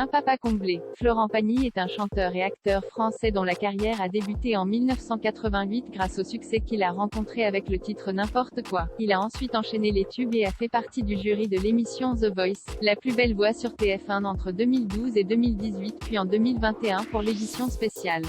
Un papa comblé. Florent Pagny est un chanteur et acteur français dont la carrière a débuté en 1988 grâce au succès qu'il a rencontré avec le titre N'importe quoi. Il a ensuite enchaîné les tubes et a fait partie du jury de l'émission The Voice, la plus belle voix sur TF1 entre 2012 et 2018 puis en 2021 pour l'édition spéciale.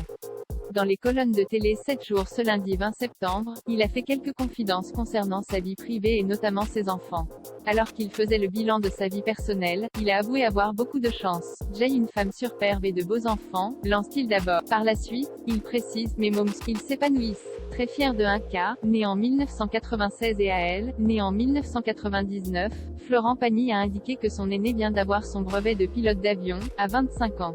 Dans les colonnes de télé 7 jours ce lundi 20 septembre, il a fait quelques confidences concernant sa vie privée et notamment ses enfants. Alors qu'il faisait le bilan de sa vie personnelle, il a avoué avoir beaucoup de chance. J'ai une femme superbe et de beaux enfants, lance-t-il d'abord. Par la suite, il précise, mes mômes, ils s'épanouissent. Très fier de 1K, né en 1996 et AL, né en 1999, Florent Pagny a indiqué que son aîné vient d'avoir son brevet de pilote d'avion, à 25 ans.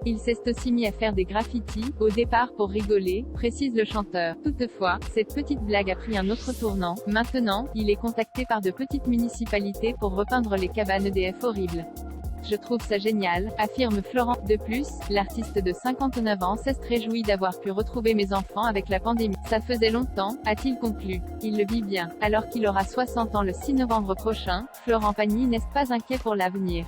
Il s'est aussi mis à faire des graffitis, au départ pour rigoler, précise le chanteur. Toutefois, cette petite blague a pris un autre tournant. Maintenant, il est contacté par de petites municipalités pour repeindre les cabanes EDF horribles. Je trouve ça génial, affirme Florent. De plus, l'artiste de 59 ans s'est réjoui d'avoir pu retrouver mes enfants avec la pandémie. Ça faisait longtemps, a-t-il conclu. Il le vit bien. Alors qu'il aura 60 ans le 6 novembre prochain, Florent Pagny n'est pas inquiet pour l'avenir.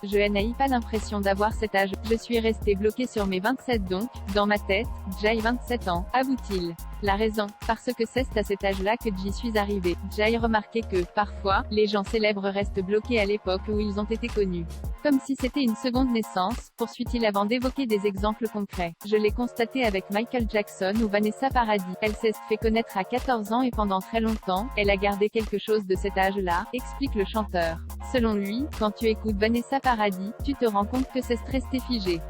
Je n'ai pas l'impression d'avoir cet âge, je suis resté bloqué sur mes 27 donc, dans ma tête, j'ai 27 ans, avoue-t-il. La raison, parce que c'est à cet âge-là que j'y suis arrivé. J'ai remarqué que, parfois, les gens célèbres restent bloqués à l'époque où ils ont été connus. Comme si c'était une seconde naissance, poursuit-il avant d'évoquer des exemples concrets. Je l'ai constaté avec Michael Jackson ou Vanessa Paradis. Elle s'est fait connaître à 14 ans et pendant très longtemps, elle a gardé quelque chose de cet âge-là, explique le chanteur. Selon lui, quand tu écoutes Vanessa Paradis, tu te rends compte que c'est resté figé.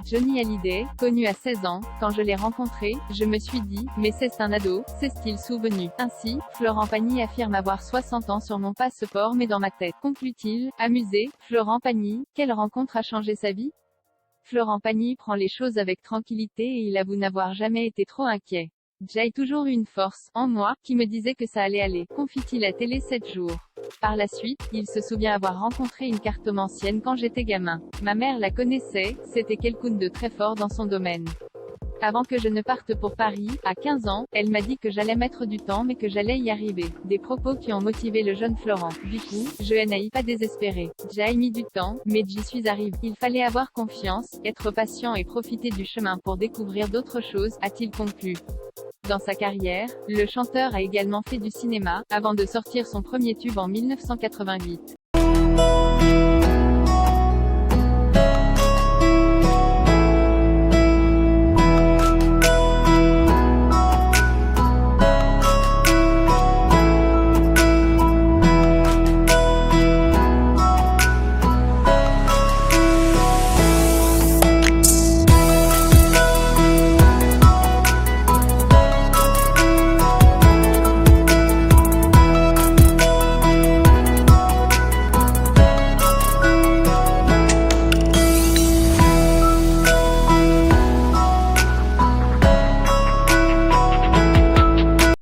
Johnny Hallyday, connu à 16 ans, quand je l'ai rencontré, je me suis dit, mais c'est un ado, c'est-il souvenu. Ainsi, Florent Pagny affirme avoir 60 ans sur mon passeport mais dans ma tête. Conclut-il, amusé, Florent Pagny, quelle rencontre a changé sa vie? Florent Pagny prend les choses avec tranquillité et il avoue n'avoir jamais été trop inquiet. J'ai toujours eu une force, en moi, qui me disait que ça allait aller, confie-t-il à Télé 7 jours. Par la suite, il se souvient avoir rencontré une cartomancienne quand j'étais gamin. Ma mère la connaissait, c'était quelqu'un de très fort dans son domaine. Avant que je ne parte pour Paris, à 15 ans, elle m'a dit que j'allais mettre du temps mais que j'allais y arriver. Des propos qui ont motivé le jeune Florent. Du coup, je n'ai pas désespéré. J'ai mis du temps, mais j'y suis arrivé. Il fallait avoir confiance, être patient et profiter du chemin pour découvrir d'autres choses, a-t-il conclu. Dans sa carrière, le chanteur a également fait du cinéma, avant de sortir son premier tube en 1988.